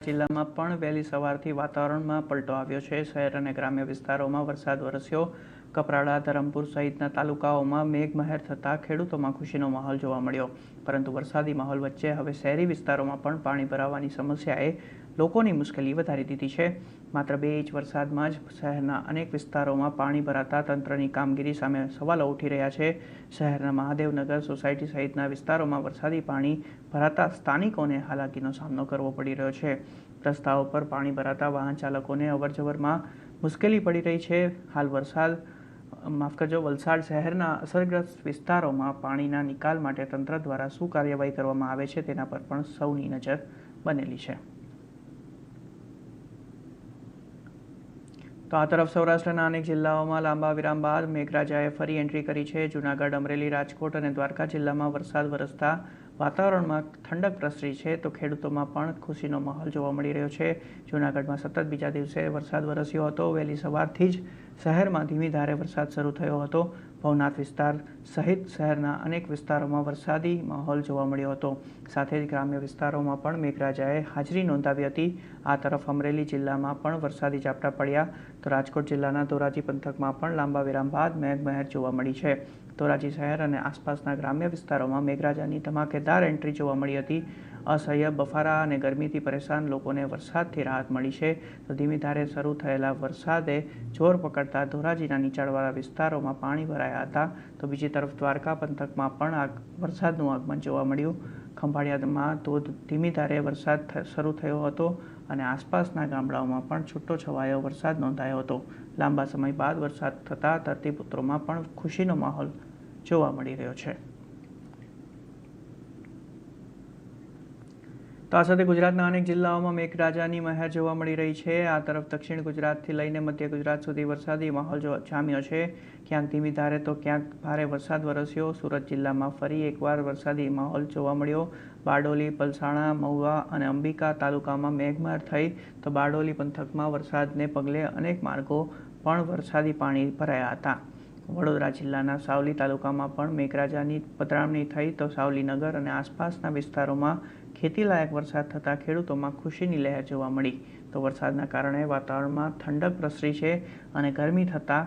જિલ્લામાં પણ વહેલી સવારથી વાતાવરણમાં પલટો આવ્યો છે। શહેર અને ગ્રામ્ય વિસ્તારોમાં વરસાદ વરસ્યો। કપરાડા, ધરમપુર સહિતના તાલુકાઓમાં મેઘમહેર થતાં ખેડૂતોમાં ખુશીનો માહોલ જોવા મળ્યો। પરંતુ વરસાદી માહોલ વચ્ચે હવે શહેરી વિસ્તારોમાં પણ પાણી ભરાવાની સમસ્યાએ લોકોની મુશ્કેલી વધારી દીધી છે। માત્ર 2 ઇંચ વરસાદમાં જ શહેરના અનેક વિસ્તારોમાં પાણી ભરાતા તંત્રની કામગીરી સામે સવાલો ઉઠી રહ્યા છે। શહેરના મહાદેવનગર સોસાયટી સહિતના વિસ્તારોમાં વરસાદી પાણી ભરાતા સ્થાનિકોને હાલાકીનો સામનો કરવો પડી રહ્યો છે। રસ્તાઓ પર પાણી ભરાતા વાહન ચાલકોને અવરજવરમાં મુશ્કેલી પડી રહી છે। હાલ વલસાડ શહેરના અસરગ્રસ્ત વિસ્તારોમાં પાણીના નિકાલ માટે તંત્ર દ્વારા શું કાર્યવાહી કરવામાં આવે છે તેના પર પણ સૌની નજર બનેલી છે। તો આ તરફ સૌરાષ્ટ્રના અનેક જિલ્લાઓમાં લાંબા વિરામ બાદ મેઘરાજાએ ફરી એન્ટ્રી કરી છે। જૂનાગઢ, અમરેલી, રાજકોટ અને દ્વારકા જિલ્લામાં વરસાદ વરસતા વાતાવરણમાં ઠંડક પ્રસરી છે, તો ખેડૂતોમાં પણ ખુશીનો માહોલ જોવા મળી રહ્યો છે। જૂનાગઢમાં સતત બીજા દિવસે વરસાદ વરસ્યો હતો। વહેલી સવારથી જ શહેરમાં ધીમી ધારે વરસાદ શરૂ થયો હતો। ભવનાથ વિસ્તાર સહિત શહેરના અનેક વિસ્તારોમાં વરસાદી માહોલ જોવા મળ્યો હતો। સાથે જ ગ્રામ્ય વિસ્તારોમાં પણ મેઘરાજાએ હાજરી નોંધાવી હતી। આ તરફ અમરેલી જિલ્લામાં પણ વરસાદી ઝાપટા પડ્યા, તો રાજકોટ જિલ્લાના ધોરાજી પંથકમાં પણ લાંબા વિરામ બાદ મેઘમહેર જોવા મળી છે। ધોરાજી શહેર અને આસપાસના ગ્રામ્ય વિસ્તારોમાં મેઘરાજાની ધમાકેદાર એન્ટ્રી જોવા મળી હતી। અસહ્ય બફારા અને ગરમીથી પરેશાન લોકોને વરસાદથી રાહત મળી છે, તો ધીમી ધારે શરૂ થયેલા વરસાદે જોર પકડતા ધોરાજીના નીચાણવાળા વિસ્તારોમાં પાણી ભરાયા હતા। તો બીજી તરફ દ્વારકા પંથકમાં પણ વરસાદનું આગમન જોવા મળ્યું। ખંભાળિયામાં ધીમી ધારે વરસાદ શરૂ થયો હતો અને આસપાસના ગામડાઓમાં પણ છૂટો છવાયો વરસાદ નોંધાયો હતો। લાંબા સમય બાદ વરસાદ થતાં ધરતીપુત્રોમાં પણ ખુશીનો માહોલ જોવા મળી રહ્યો છે। તો આ સાથે ગુજરાતના અનેક જિલ્લાઓમાં મેઘરાજાની મહેર જોવા મળી રહી છે। આ તરફ દક્ષિણ ગુજરાતથી લઈને મધ્ય ગુજરાત સુધી વરસાદી માહોલ જામ્યો છે। ક્યાંક ધીમી ધારે તો ક્યાંક ભારે વરસાદ વરસ્યો। સુરત જિલ્લામાં ફરી એકવાર વરસાદી માહોલ જોવા મળ્યો। બારડોલી, પલસાણા, મહુવા અને અંબિકા તાલુકામાં મેઘમહેર થઈ, તો બારડોલી પંથકમાં વરસાદને પગલે અનેક માર્ગો પણ વરસાદી પાણી ભરાયા હતા। વડોદરા જિલ્લાના સાવલી તાલુકામાં પણ મેઘરાજાની પધરામણી થઈ, તો સાવલીનગર અને આસપાસના વિસ્તારોમાં ખેતીલાયક વરસાદ થતાં ખેડૂતોમાં ખુશીની લહેર જોવા મળી। તો વરસાદના કારણે વાતાવરણમાં ઠંડક પ્રસરી છે અને ગરમી થતાં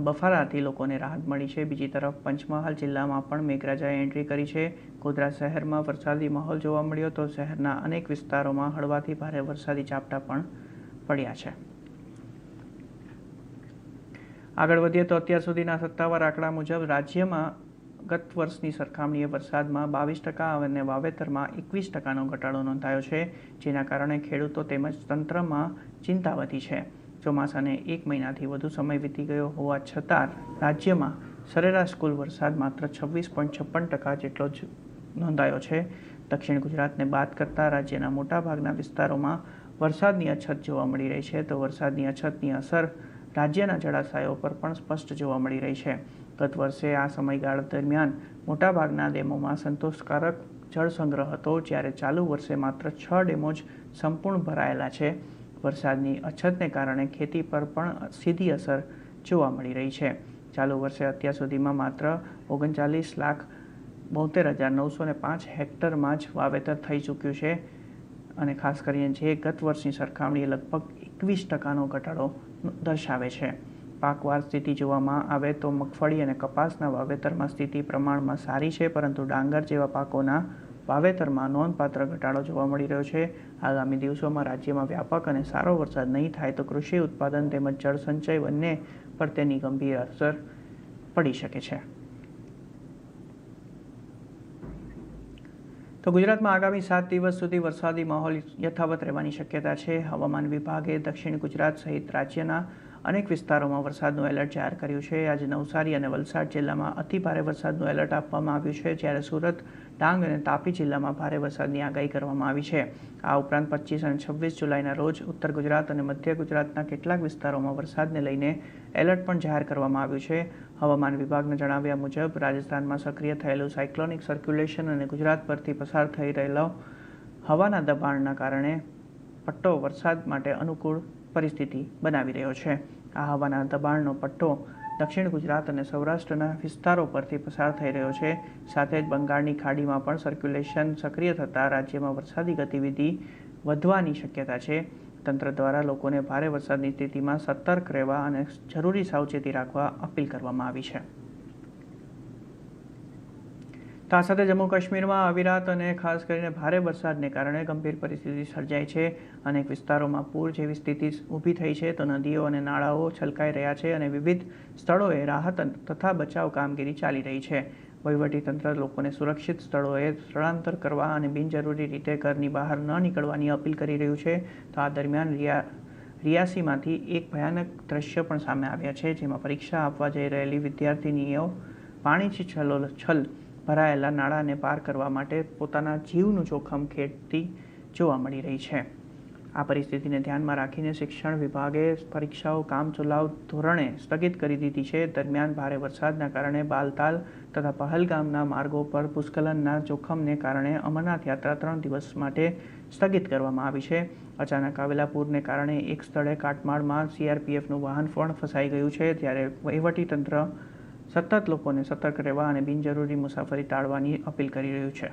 બફારાથી લોકોને રાહત મળી છે। બીજી તરફ પંચમહાલ જિલ્લામાં પણ મેઘરાજાએ એન્ટ્રી કરી છે। ગોધરા શહેરમાં વરસાદી માહોલ જોવા મળ્યો, તો શહેરના અનેક વિસ્તારોમાં હળવાથી ભારે વરસાદી ઝાપટા પણ પડ્યા છે। આગળ વધીએ તો અત્યાર સુધીના સત્તાવાર આંકડા મુજબ રાજ્યમાં ગત વર્ષની સરખામણીએ વરસાદમાં 22% અને વાવેતરમાં 21%નો ઘટાડો નોંધાયો છે, જેના કારણે ખેડૂતો તેમજ તંત્રમાં ચિંતા વધી છે। ચોમાસાને 1 મહિનાથી વધુ સમય વીતી ગયો હોવા છતાં રાજ્યમાં સરેરાશ કુલ વરસાદ માત્ર 26.56% જેટલો જ નોંધાયો છે। દક્ષિણ ગુજરાતને બાદ કરતાં રાજ્યના મોટાભાગના વિસ્તારોમાં વરસાદની અછત જોવા મળી રહી છે, તો વરસાદની અછતની અસર રાજ્યના જળાશયો પર પણ સ્પષ્ટ જોવા મળી રહી છે। ગત વર્ષે આ સમયગાળા દરમિયાન મોટાભાગના ડેમોમાં સંતોષકારક જળ સંગ્રહ હતો, જ્યારે ચાલુ વર્ષે માત્ર 6 ડેમો જ સંપૂર્ણ ભરાયેલા છે। વરસાદની અછતને કારણે ખેતી પર પણ સીધી અસર જોવા મળી રહી છે। ચાલુ વર્ષે અત્યાર સુધીમાં માત્ર 39,72,905 હેક્ટરમાં જ વાવેતર થઈ ચૂક્યું છે, અને ખાસ કરીને જે ગત વર્ષની સરખામણીએ લગભગ 21%નો ઘટાડો દર્શાવે છે। પાકવાર સ્થિતિ જોવામાં આવે તો મગફળી અને કપાસના વાવેતરમાં સ્થિતિ પ્રમાણમાં સારી છે, પરંતુ ડાંગર જેવા પાકોના વાવેતરમાં નોંધપાત્ર ઘટાડો જોવા મળી રહ્યો છે। આગામી દિવસોમાં રાજ્યમાં વ્યાપક અને સારો વરસાદ નહીં થાય તો કૃષિ ઉત્પાદન તેમજ જળસંચય બંને પર તેની ગંભીર અસર પડી શકે છે। તો ગુજરાતમાં આગામી 7 દિવસ સુધી વરસાદી માહોલ યથાવત રહેવાની શક્યતા છે। હવામાન વિભાગે દક્ષિણ ગુજરાત સહિત રાજ્યના અનેક વિસ્તારોમાં વરસાદનું એલર્ટ જાહેર કર્યું છે। આજે નવસારી અને વલસાડ જિલ્લામાં અતિ ભારે વરસાદનું એલર્ટ આપવામાં આવ્યું છે, જ્યારે સુરત, ડાંગ અને તાપી જિલ્લામાં ભારે વરસાદની આગાહી કરવામાં આવી છે। આ ઉપરાંત 25 અને 26 જુલાઈના રોજ ઉત્તર ગુજરાત અને મધ્ય ગુજરાતના કેટલાક વિસ્તારોમાં વરસાદને લઈને એલર્ટ પણ જાહેર કરવામાં આવ્યું છે। હવામાન વિભાગના જણાવ્યા મુજબ રાજસ્થાનમાં સક્રિય થયેલું સાયક્લોનિક સર્ક્યુલેશન અને ગુજરાત પરથી પસાર થઈ રહેલો હવાના દબાણના કારણે પટ્ટો વરસાદ માટે અનુકૂળ પરિસ્થિતિ બનાવી રહ્યો છે। આ હવાના દબાણનો પટ્ટો દક્ષિણ ગુજરાત અને સૌરાષ્ટ્રના વિસ્તારો પરથી પસાર થઈ રહ્યો છે। સાથે જ બંગાળની ખાડીમાં પણ સર્ક્યુલેશન સક્રિય થતાં રાજ્યમાં વરસાદી ગતિવિધિ વધવાની શક્યતા છે. તંત્ર દ્વારા લોકોને ભારે વરસાદની સ્થિતિમાં સતર્ક રહેવા અને જરૂરી સાવચેતી રાખવા અપીલ કરવામાં આવી છે. તો આ સાથે જમ્મુ કાશ્મીરમાં અવિરત અને ખાસ કરીને ભારે વરસાદને કારણે ગંભીર પરિસ્થિતિ સર્જાઈ છે. અનેક વિસ્તારોમાં પૂર જેવી સ્થિતિ ઊભી થઈ છે. તો નદીઓ અને નાળાઓ છલકાઈ રહ્યા છે અને વિવિધ સ્થળોએ રાહત તથા બચાવ કામગીરી ચાલી રહી છે. વહીવટીતંત્ર લોકોને સુરક્ષિત સ્થળોએ સ્થળાંતર કરવા અને બિનજરૂરી રીતે ઘરની બહાર ન નીકળવાની અપીલ કરી રહ્યું છે. તો આ દરમિયાન રિયાસીમાંથી એક ભયાનક દ્રશ્ય પણ સામે આવ્યા છે, જેમાં પરીક્ષા આપવા જઈ રહેલી વિદ્યાર્થિનીઓ પાણીથી છલોછલ ભરાયેલા નાળાને પાર કરવા માટે પોતાના જીવનું જોખમ ખેડતી જોવા મળી રહી છે. આ પરિસ્થિતિને ધ્યાનમાં રાખીને શિક્ષણ વિભાગે પરીક્ષાઓ કામચલાઉ ધોરણે સ્થગિત કરી દીધી છે. દરમિયાન ભારે વરસાદના કારણે બાલતાલ તથા પહલગામના માર્ગો પર ભૂસ્ખલનના જોખમને કારણે અમરનાથ યાત્રા 3 દિવસ માટે સ્થગિત કરવામાં આવી છે. અચાનક આવેલા પૂરને કારણે એક સ્થળે કાટમાળમાં CRPFનું વાહન પણ ફસાઈ ગયું છે. ત્યારે વહીવટીતંત્ર સતત લોકોને સતર્ક રહેવા અને બિનજરૂરી મુસાફરી ટાળવાની અપીલ કરી રહ્યું છે.